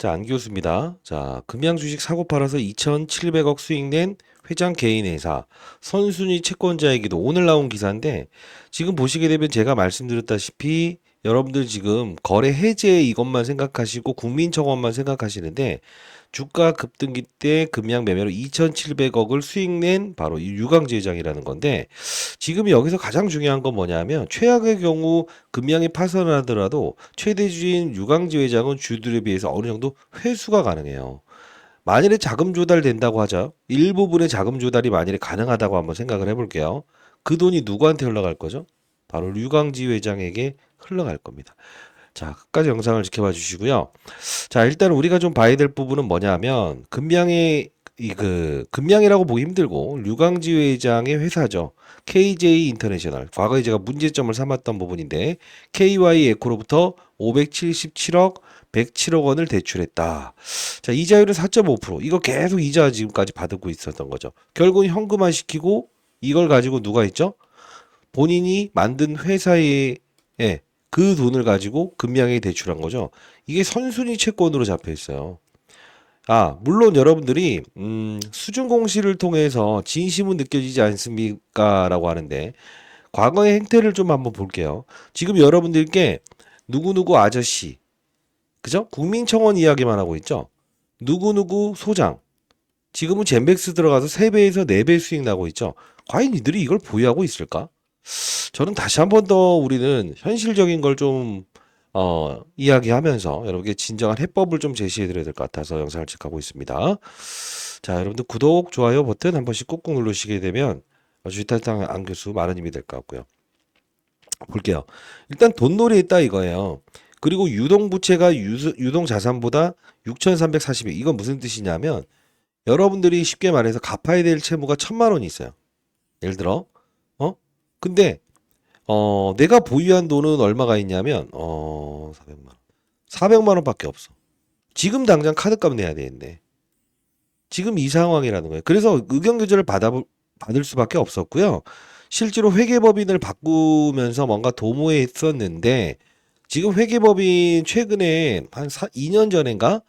자, 안교수입니다. 자, 금양 주식 사고 팔아서 2,700억 수익 낸 회장 개인 회사 선순위 채권자에게도 오늘 나온 기사인데 지금 보시게 되면 제가 말씀드렸다시피 여러분들 지금 거래 해제 이것만 생각하시고 국민청원만 생각하시는데 주가 급등기 때 금양 매매로 2,700억을 수익 낸 바로 이 유광지 회장이라는 건데 지금 여기서 가장 중요한 건 뭐냐면 최악의 경우 금양이 파산을 하더라도 최대 주인 유광지 회장은 주들에 비해서 어느 정도 회수가 가능해요. 만일에 자금 조달된다고 하죠. 일부분의 자금 조달이 만일에 가능하다고 한번 생각을 해볼게요. 그 돈이 누구한테 흘러갈 거죠? 바로 유광지 회장에게 흘러갈 겁니다. 자, 끝까지 영상을 지켜봐 주시고요. 자, 일단 우리가 좀 봐야 될 부분은 뭐냐면 금양의 금양이라고 보기 힘들고 류광지 회장의 회사죠. KJ 인터내셔널. 과거에 제가 문제점을 삼았던 부분인데 KY 에코로부터 577억 107억 원을 대출했다. 자, 이자율은 4.5%. 이거 계속 이자 지금까지 받고 있었던 거죠. 결국은 현금화 시키고 이걸 가지고 누가 있죠? 본인이 만든 회사에 예, 그 돈을 가지고 금양에 대출한 거죠. 이게 선순위 채권으로 잡혀 있어요. 아, 물론 여러분들이 수준 공시를 통해서 진심은 느껴지지 않습니까라고 하는데 과거의 행태를 좀 한번 볼게요. 지금 여러분들께 누구누구 아저씨, 그죠? 국민청원 이야기만 하고 있죠. 누구누구 소장. 지금은 젠백스 들어가서 3배에서 4배 수익 나고 있죠. 과연 이들이 이걸 보유하고 있을까? 저는 다시 한 번 더 우리는 현실적인 걸 좀 이야기하면서 여러분께 진정한 해법을 좀 제시해 드려야 될 것 같아서 영상을 찍하고 있습니다. 자, 여러분들 구독, 좋아요 버튼 한 번씩 꾹꾹 누르시게 되면 주식타당 안교수 많은 힘이 될 것 같고요. 볼게요. 일단 돈놀이에 있다 이거예요. 그리고 유동부채가 유동자산보다 6,340억. 이건 무슨 뜻이냐면 여러분들이 쉽게 말해서 갚아야 될 채무가 1,000만 원이 있어요. 예를 들어 근데 내가 보유한 돈은 얼마가 있냐면 400만 원. 400만 원밖에 없어. 지금 당장 카드값 내야 되는데. 지금 이 상황이라는 거예요. 그래서 의견 규제를 받을 수밖에 없었고요. 실제로 회계법인을 바꾸면서 뭔가 도모했었는데 지금 회계법인 최근에 한 2년 전인가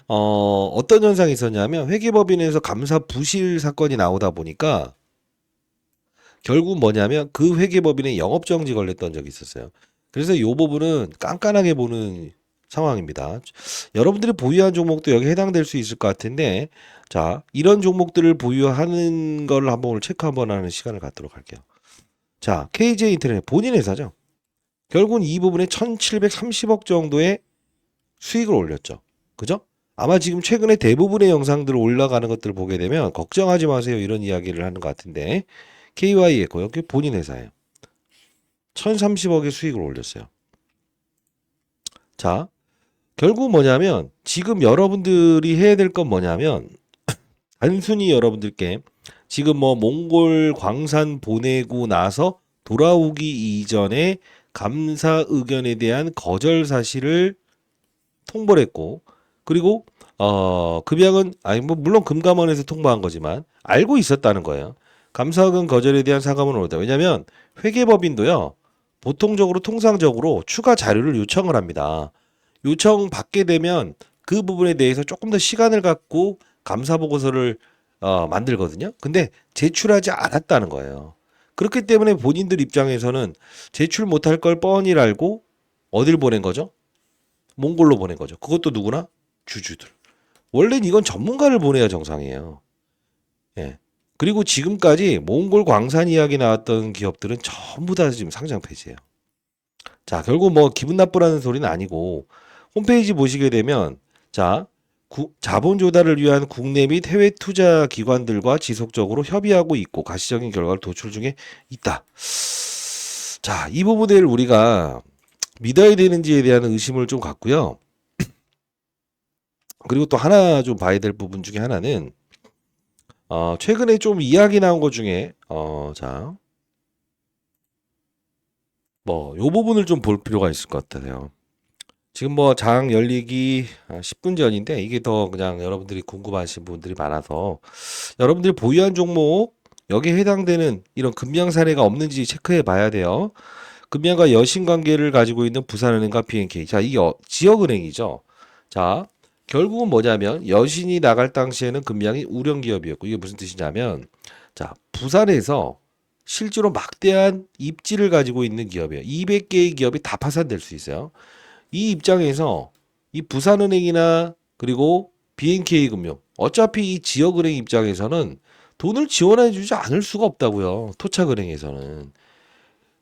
어떤 현상이 있었냐면 회계법인에서 감사 부실 사건이 나오다 보니까 결국 뭐냐면 그 회계법인의 영업정지 걸렸던 적이 있었어요. 그래서 이 부분은 깐깐하게 보는 상황입니다. 여러분들이 보유한 종목도 여기 해당될 수 있을 것 같은데 자, 이런 종목들을 보유하는 걸 한번 오늘 체크 한번 하는 시간을 갖도록 할게요. 자, KJ 인터넷 본인 회사죠. 결국은 이 부분에 1,730억 정도의 수익을 올렸죠. 그죠? 아마 지금 최근에 대부분의 영상들 올라가는 것들을 보게 되면 걱정하지 마세요. 이런 이야기를 하는 것 같은데 KY 에코 여기 본인 회사예요. 1,030억의 수익을 올렸어요. 자, 결국 뭐냐면 지금 여러분들이 해야 될 건 뭐냐면 단순히 여러분들께 지금 뭐 몽골 광산 보내고 나서 돌아오기 이전에 감사 의견에 대한 거절 사실을 통보를 했고 그리고 금양은 아니 뭐 물론 금감원에서 통보한 거지만 알고 있었다는 거예요. 감사 의견 거절에 대한 사과문을 올렸다. 왜냐하면 회계법인도요. 보통적으로 통상적으로 추가 자료를 요청을 합니다. 요청 받게 되면 그 부분에 대해서 조금 더 시간을 갖고 감사 보고서를 만들거든요. 근데 제출하지 않았다는 거예요. 그렇기 때문에 본인들 입장에서는 제출 못할 걸 뻔히 알고 어딜 보낸 거죠? 몽골로 보낸 거죠. 그것도 누구나? 주주들. 원래는 이건 전문가를 보내야 정상이에요. 예. 그리고 지금까지 몽골 광산 이야기 나왔던 기업들은 전부 다 지금 상장 폐지예요. 자, 결국 뭐 기분 나쁘라는 소리는 아니고 홈페이지 보시게 되면 자, 자본 조달을 위한 국내 및 해외 투자 기관들과 지속적으로 협의하고 있고 가시적인 결과를 도출 중에 있다. 자, 이 부분을 우리가 믿어야 되는지에 대한 의심을 좀 갖고요. 그리고 또 하나 좀 봐야 될 부분 중에 하나는 최근에 좀 이야기 나온 것 중에 자, 뭐 요 부분을 좀 볼 필요가 있을 것 같아요. 지금 뭐 장 열리기 10분 전인데 이게 더 그냥 여러분들이 궁금하신 분들이 많아서 여러분들이 보유한 종목 여기에 해당되는 이런 금양 사례가 없는지 체크해 봐야 돼요. 금양과 여신 관계를 가지고 있는 부산은행과 BNK. 자, 이게 지역은행이죠. 자, 결국은 뭐냐면 여신이 나갈 당시에는 금양이 우량 기업이었고 이게 무슨 뜻이냐면 자, 부산에서 실제로 막대한 입지를 가지고 있는 기업이에요. 200개의 기업이 다 파산될 수 있어요. 이 입장에서 이 부산은행이나 그리고 BNK금융 어차피 이 지역은행 입장에서는 돈을 지원해 주지 않을 수가 없다고요. 토착은행에서는.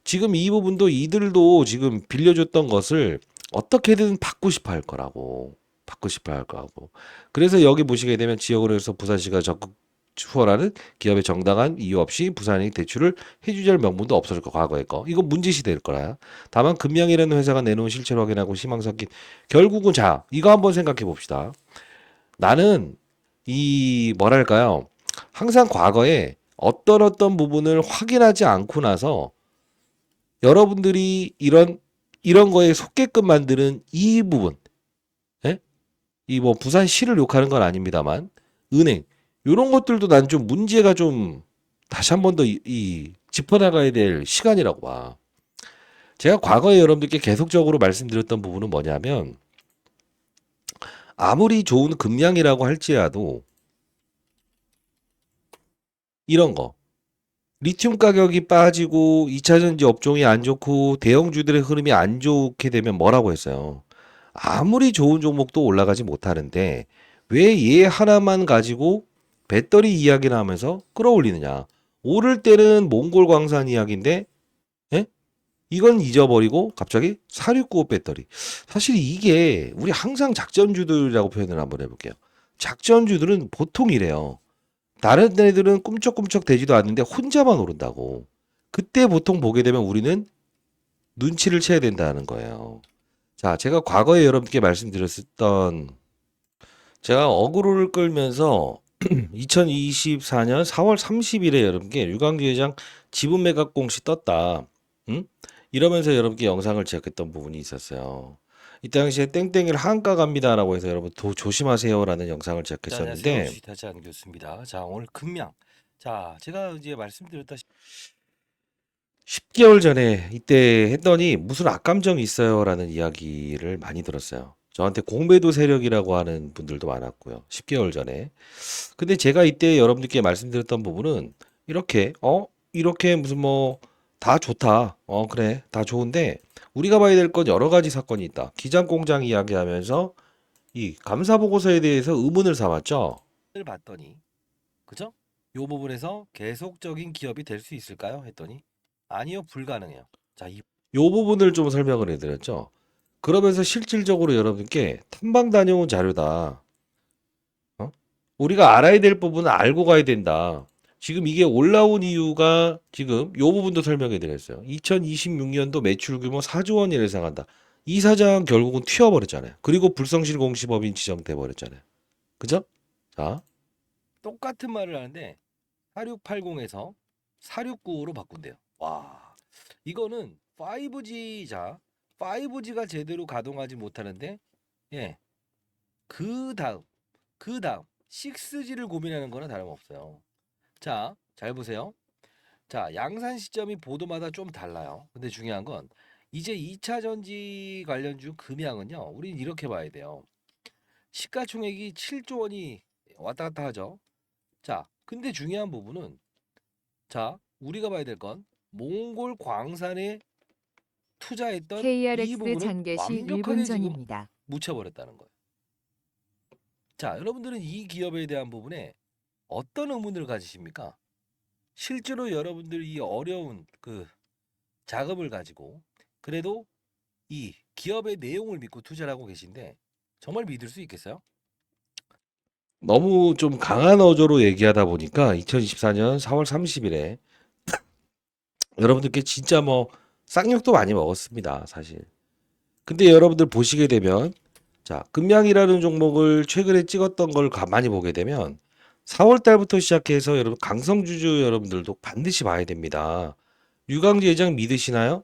지금 이 부분도 이들도 지금 빌려줬던 것을 어떻게든 받고 싶어 할 거라고. 받고 싶어 할 거라고. 그래서 여기 보시게 되면 지역은행에서 부산시가 적극 추월하는 기업의 정당한 이유 없이 부산이 대출을 해주지 않을 명분도 없어질 거 과거에 거. 이거 문제시 될 거라. 다만 금양이라는 회사가 내놓은 실체를 확인하고 희망 섞인 결국은 자 이거 한번 생각해 봅시다. 나는 이 뭐랄까요? 항상 과거에 어떤 부분을 확인하지 않고 나서 여러분들이 이런 거에 속게끔 만드는 이 부분, 예? 이 뭐 부산시를 욕하는 건 아닙니다만 은행 이런 것들도 난 좀 문제가 좀 다시 한 번 더 이 짚어나가야 될 시간이라고 봐. 제가 과거에 여러분들께 계속적으로 말씀드렸던 부분은 뭐냐면 아무리 좋은 금량이라고 할지라도 이런 거 리튬 가격이 빠지고 2차전지 업종이 안 좋고 대형주들의 흐름이 안 좋게 되면 뭐라고 했어요? 아무리 좋은 종목도 올라가지 못하는데 왜 얘 하나만 가지고 배터리 이야기를 하면서 끌어올리느냐? 오를 때는 몽골 광산 이야기인데, 예? 이건 잊어버리고 갑자기 4695 배터리. 사실 이게 우리 항상 작전주들이라고 표현을 한번 해볼게요. 작전주들은 보통 이래요. 다른 애들은 꿈쩍꿈쩍 되지도 않는데 혼자만 오른다고. 그때 보통 보게 되면 우리는 눈치를 채야 된다는 거예요. 자, 제가 과거에 여러분께 말씀드렸던 제가 어그로를 끌면서 2024년 4월 30일에 여러분께 유광지 회장 지분 매각 공시 떴다. 응? 이러면서 여러분께 영상을 제작했던 부분이 있었어요. 이 당시에 땡땡이를 한가 갑니다라고 해서 여러분 더 조심하세요라는 영상을 자, 안녕하세요. 제작했었는데 주식타지 안교수입니다. 자, 오늘 금양. 자, 제가 이제 말씀드렸다시피 10개월 전에 이때 했더니 무슨 악감정이 있어요라는 이야기를 많이 들었어요. 저한테 공매도 세력이라고 하는 분들도 많았고요. 10개월 전에. 근데 제가 이때 여러분들께 말씀드렸던 부분은 이렇게 이렇게 무슨 뭐 다 좋다. 그래. 다 좋은데 우리가 봐야 될 건 여러 가지 사건이 있다. 기장 공장 이야기하면서 이 감사 보고서에 대해서 의문을 삼았죠. 봤더니 그죠? 요 부분에서 계속적인 기업이 될 수 있을까요? 했더니 아니요, 불가능해요. 자, 이 요 부분을 좀 설명을 해드렸죠. 그러면서 실질적으로 여러분께 탐방 다녀온 자료다. 어? 우리가 알아야 될 부분은 알고 가야 된다. 지금 이게 올라온 이유가 지금 요 부분도 설명해 드렸어요. 2026년도 매출 규모 4조 원 예상한다. 이 사장 결국은 튀어버렸잖아요. 그리고 불성실 공시법인 지정돼 버렸잖아요. 그죠? 자, 똑같은 말을 하는데 4680에서 4695로 바꾼대요. 와, 이거는 5G 자, 5G가 제대로 가동하지 못하는데 예, 그 다음 6G를 고민하는 거나 다름없어요. 자, 잘 보세요. 자, 양산 시점이 보도마다 좀 달라요. 근데 중요한 건 이제 2차 전지 관련주 금양은요. 우린 이렇게 봐야 돼요. 시가총액이 7조 원이 왔다 갔다 하죠. 자, 근데 중요한 부분은 자, 우리가 봐야 될 건 몽골 광산에 투자했던 이 KRX 부분을 전개시 1분 완벽하게 지금 전입니다. 묻혀버렸다는 거예요. 자, 여러분들은 이 기업에 대한 부분에 어떤 의문을 가지십니까? 실제로 여러분들 이 어려운 그 자금을 가지고 그래도 이 기업의 내용을 믿고 투자를 하고 계신데 정말 믿을 수 있겠어요? 너무 좀 강한 어조로 얘기하다 보니까 2024년 4월 30일에 여러분들께 진짜 뭐 쌍욕도 많이 먹었습니다, 사실. 근데 여러분들 보시게 되면 자, 금양이라는 종목을 최근에 찍었던 걸 가만히 보게 되면 4월 달부터 시작해서 여러분 강성주주 여러분들도 반드시 봐야 됩니다. 유광지 회장 믿으시나요?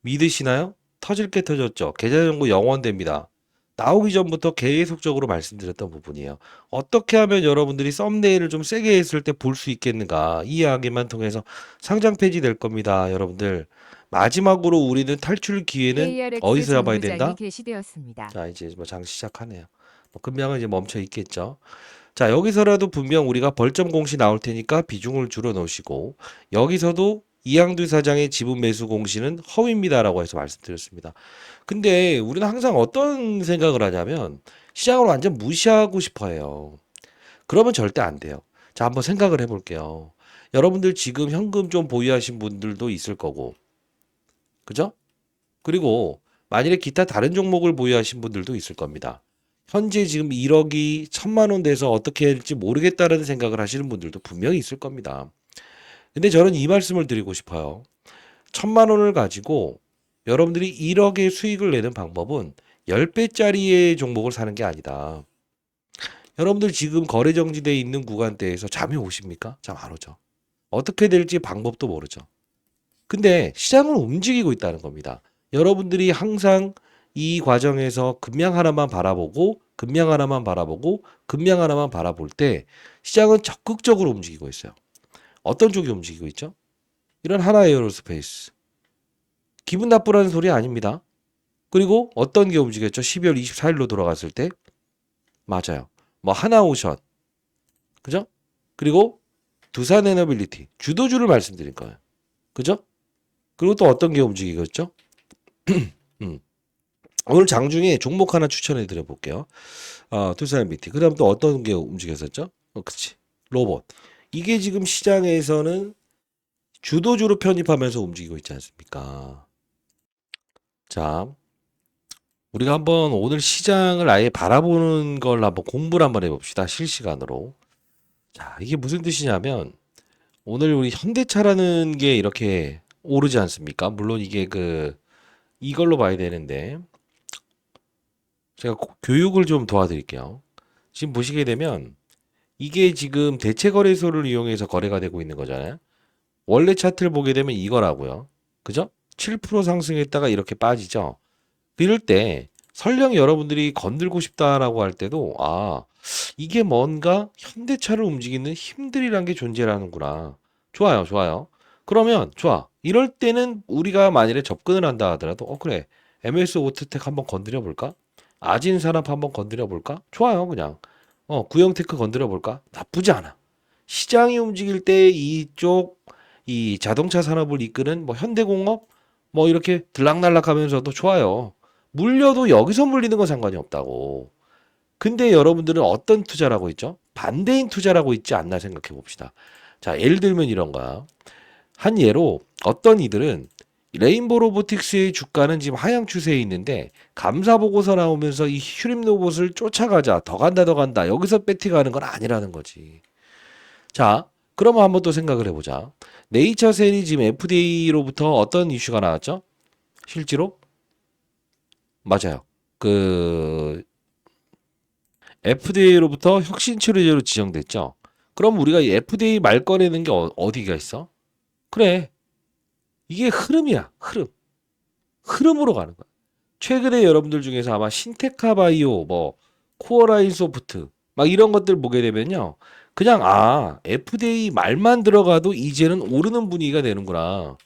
믿으시나요? 터질 게 터졌죠. 계좌정보 영원됩니다. 나오기 전부터 계속적으로 말씀드렸던 부분이에요. 어떻게 하면 여러분들이 썸네일을 좀 세게 했을 때 볼 수 있겠는가? 이 이야기만 통해서 상장 폐지될 겁니다. 여러분들. 마지막으로 우리는 탈출 기회는 KRX 어디서 잡아야 정류장이 된다? 게시되었습니다. 자, 이제 뭐 장 시작하네요. 금양은 이제 멈춰 있겠죠. 자, 여기서라도 분명 우리가 벌점 공시 나올 테니까 비중을 줄여 놓으시고, 여기서도 이항두 사장의 지분 매수 공시는 허위입니다라고 해서 말씀드렸습니다. 근데 우리는 항상 어떤 생각을 하냐면 시장을 완전 무시하고 싶어 해요. 그러면 절대 안 돼요. 자, 한번 생각을 해볼게요. 여러분들 지금 현금 좀 보유하신 분들도 있을 거고, 그죠? 그리고 만일에 기타 다른 종목을 보유하신 분들도 있을 겁니다. 현재 지금 1억이 1,000만 원 돼서 어떻게 해야 될지 모르겠다라는 생각을 하시는 분들도 분명히 있을 겁니다. 근데 저는 이 말씀을 드리고 싶어요. 1,000만 원을 가지고 여러분들이 1억의 수익을 내는 방법은 10배짜리의 종목을 사는 게 아니다. 여러분들 지금 거래 정지되어 있는 구간대에서 잠이 오십니까? 잠 안 오죠. 어떻게 될지 방법도 모르죠. 근데 시장은 움직이고 있다는 겁니다. 여러분들이 항상 이 과정에서 금양 하나만 바라보고 금양 하나만 바라보고 금양 하나만 바라볼 때 시장은 적극적으로 움직이고 있어요. 어떤 쪽이 움직이고 있죠? 이런 하나에어로스페이스. 기분 나쁘라는 소리 아닙니다. 그리고 어떤 게 움직였죠? 12월 24일로 돌아갔을 때 맞아요. 뭐 하나오션. 그죠? 그리고 두산 에너빌리티. 주도주를 말씀드릴 거예요. 그죠? 그리고 또 어떤 게 움직이겠죠? 음. 오늘 장중에 종목 하나 추천해 드려 볼게요. 두산 에너빌리티. 그다음 또 어떤 게 움직였었죠? 그치. 로봇. 이게 지금 시장에서는 주도주로 편입하면서 움직이고 있지 않습니까? 자, 우리가 한번 오늘 시장을 아예 바라보는 걸 한번 공부를 한번 해봅시다. 실시간으로. 자, 이게 무슨 뜻이냐면 오늘 우리 현대차라는 게 이렇게 오르지 않습니까? 물론 이게 이걸로 봐야 되는데 제가 교육을 좀 도와드릴게요. 지금 보시게 되면 이게 지금 대체 거래소를 이용해서 거래가 되고 있는 거잖아요. 원래 차트를 보게 되면 이거라고요. 그죠? 7% 상승했다가 이렇게 빠지죠. 이럴 때 설령 여러분들이 건들고 싶다라고 할 때도 이게 뭔가 현대차를 움직이는 힘들이란 게 존재하는구나. 좋아요, 좋아요. 그러면 좋아. 이럴 때는 우리가 만일에 접근을 한다 하더라도 그래. MS 오토텍 한번 건드려 볼까? 아진산업 한번 건드려 볼까? 좋아요, 그냥. 구형테크 건드려 볼까? 나쁘지 않아. 시장이 움직일 때 이쪽 이 자동차 산업을 이끄는 뭐 현대공업 뭐 이렇게 들락날락하면서도 좋아요. 물려도 여기서 물리는 건 상관이 없다고. 근데 여러분들은 어떤 투자라고 있죠? 반대인 투자라고 있지 않나 생각해 봅시다. 자, 예를 들면 이런 거야. 한 예로 어떤 이들은 레인보 로보틱스의 주가는 지금 하향 추세에 있는데 감사 보고서 나오면서 이 휴림 로봇을 쫓아가자. 더 간다, 더 간다. 여기서 배팅하는 건 아니라는 거지. 자, 그러면 한번 또 생각을 해보자. 네이처셀이 지금 FDA로부터 어떤 이슈가 나왔죠? 실제로? 맞아요. FDA로부터 혁신 치료제로 지정됐죠. 그럼 우리가 이 FDA 말 꺼내는 게 어디가 있어? 그래. 이게 흐름이야. 흐름. 흐름으로 가는 거야. 최근에 여러분들 중에서 아마 신테카 바이오, 뭐 코어라인 소프트 막 이런 것들 보게 되면요. 그냥 FDA 말만 들어가도 이제는 오르는 분위기가 되는구나.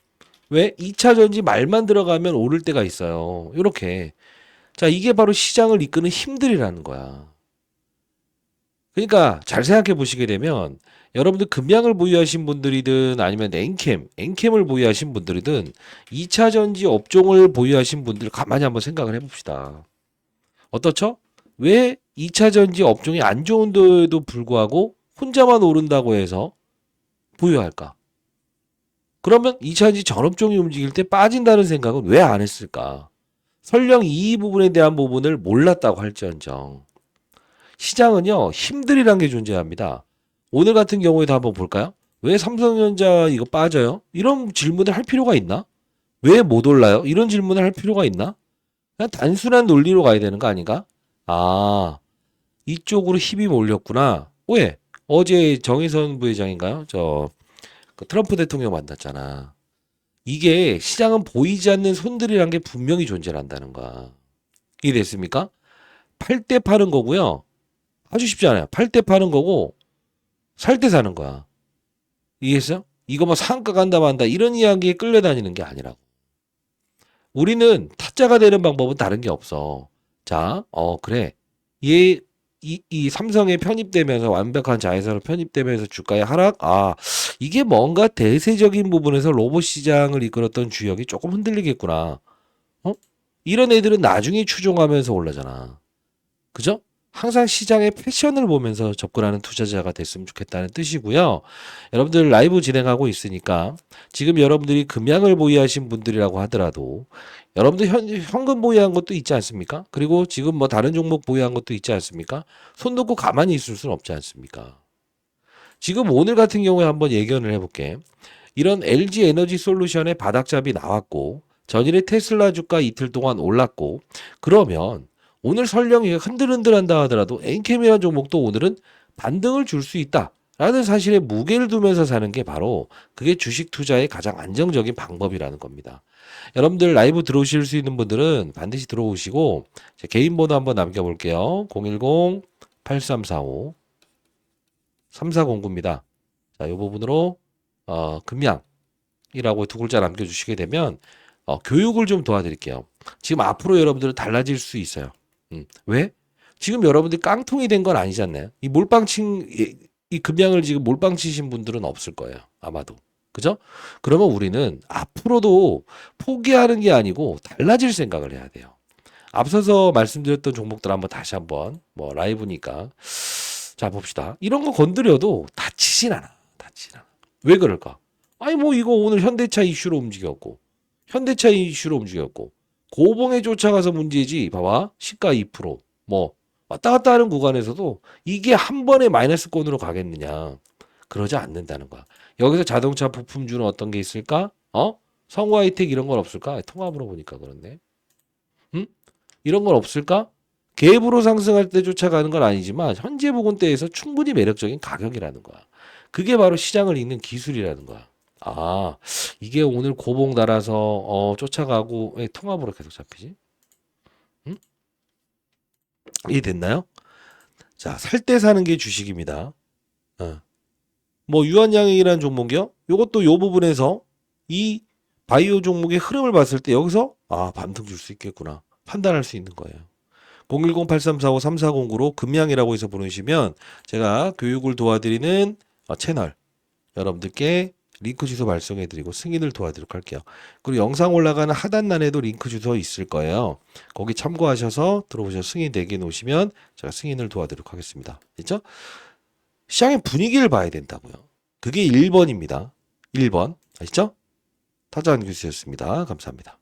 왜? 2차 전지 말만 들어가면 오를 때가 있어요. 요렇게. 자, 이게 바로 시장을 이끄는 힘들이라는 거야. 그러니까 잘 생각해 보시게 되면 여러분들 금양을 보유하신 분들이든 아니면 엔캠을 보유하신 분들이든 2차 전지 업종을 보유하신 분들 가만히 한번 생각을 해 봅시다. 어떻죠? 왜 2차 전지 업종이 안 좋은데도 불구하고 혼자만 오른다고 해서 보유할까? 그러면 2차 전지 전업종이 움직일 때 빠진다는 생각은 왜 안 했을까? 설령 이 부분에 대한 부분을 몰랐다고 할지언정. 시장은요, 힘들이란 게 존재합니다. 오늘 같은 경우에도 한번 볼까요? 왜 삼성전자 이거 빠져요? 이런 질문을 할 필요가 있나? 왜 못 올라요? 이런 질문을 할 필요가 있나? 그냥 단순한 논리로 가야 되는 거 아닌가? 이쪽으로 힘이 몰렸구나. 왜? 어제 정의선 부회장인가요? 그 트럼프 대통령 만났잖아. 이게 시장은 보이지 않는 손들이란 게 분명히 존재한다는 거야. 이해됐습니까? 팔 때 파는 거고요. 아주 쉽지 않아요. 팔 때 파는 거고 살 때 사는 거야. 이해했어요? 이거 뭐 상가 간다 만다 이런 이야기에 끌려다니는 게 아니라고. 우리는 타짜가 되는 방법은 다른 게 없어. 자, 그래. 얘 이 삼성에 편입되면서 완벽한 자회사로 편입되면서 주가의 하락, 이게 뭔가 대세적인 부분에서 로봇 시장을 이끌었던 주역이 조금 흔들리겠구나. 어? 이런 애들은 나중에 추종하면서 올라잖아. 그죠? 항상 시장의 패션을 보면서 접근하는 투자자가 됐으면 좋겠다는 뜻이고요. 여러분들 라이브 진행하고 있으니까 지금 여러분들이 금양을 보유하신 분들이라고 하더라도 여러분들 현금 보유한 것도 있지 않습니까? 그리고 지금 뭐 다른 종목 보유한 것도 있지 않습니까? 손 놓고 가만히 있을 수는 없지 않습니까? 지금 오늘 같은 경우에 한번 예견을 해볼게. 이런 LG 에너지 솔루션의 바닥잡이 나왔고 전일에 테슬라 주가 이틀 동안 올랐고 그러면 오늘 설령 흔들흔들한다 하더라도 엔캠이라는 종목도 오늘은 반등을 줄 수 있다라는 사실에 무게를 두면서 사는 게 바로 그게 주식 투자의 가장 안정적인 방법이라는 겁니다. 여러분들 라이브 들어오실 수 있는 분들은 반드시 들어오시고 제 개인 번호 한번 남겨볼게요. 010-8345-3409입니다. 자, 이 부분으로 금양이라고 두 글자 남겨주시게 되면 교육을 좀 도와드릴게요. 지금 앞으로 여러분들은 달라질 수 있어요. 왜? 지금 여러분들이 깡통이 된 건 아니잖아요. 이 금양을 지금 몰빵 치신 분들은 없을 거예요. 아마도. 그죠? 그러면 우리는 앞으로도 포기하는 게 아니고 달라질 생각을 해야 돼요. 앞서서 말씀드렸던 종목들 한번 뭐 라이브니까 자 봅시다. 이런 거 건드려도 다치진 않아. 다치진 않아. 왜 그럴까? 아니 뭐 이거 오늘 현대차 이슈로 움직였고 현대차 이슈로 움직였고 고봉에 쫓아가서 문제지. 봐봐. 시가 2%뭐 왔다 갔다 하는 구간에서도 이게 한 번에 마이너스권으로 가겠느냐. 그러지 않는다는 거야. 여기서 자동차 부품 주는 어떤 게 있을까? 성우 하이텍 이런 건 없을까? 통합으로 보니까 그렇네. 응? 이런 건 없을까? 갭으로 상승할 때 쫓아가는 건 아니지만 현재 부근대에서 충분히 매력적인 가격이라는 거야. 그게 바로 시장을 읽는 기술이라는 거야. 이게 오늘 고봉 달아서 쫓아가고 왜 통합으로 계속 잡히지? 응? 이해됐나요? 자, 살 때 사는 게 주식입니다. 어. 뭐 유한양행이라는 종목이요? 요것도 요 부분에서 이 바이오 종목의 흐름을 봤을 때 여기서 반등 줄 수 있겠구나 판단할 수 있는 거예요. 010-8345-3409로 금양이라고 해서 부르시면 제가 교육을 도와드리는 채널 여러분들께 링크 주소 발송해드리고 승인을 도와드리도록 할게요. 그리고 영상 올라가는 하단란에도 링크 주소 있을 거예요. 거기 참고하셔서 들어오셔서 승인 대기해 놓으시면 제가 승인을 도와드리도록 하겠습니다. 됐죠? 시장의 분위기를 봐야 된다고요. 그게 1번입니다. 1번. 아시죠? 타자한 교수였습니다. 감사합니다.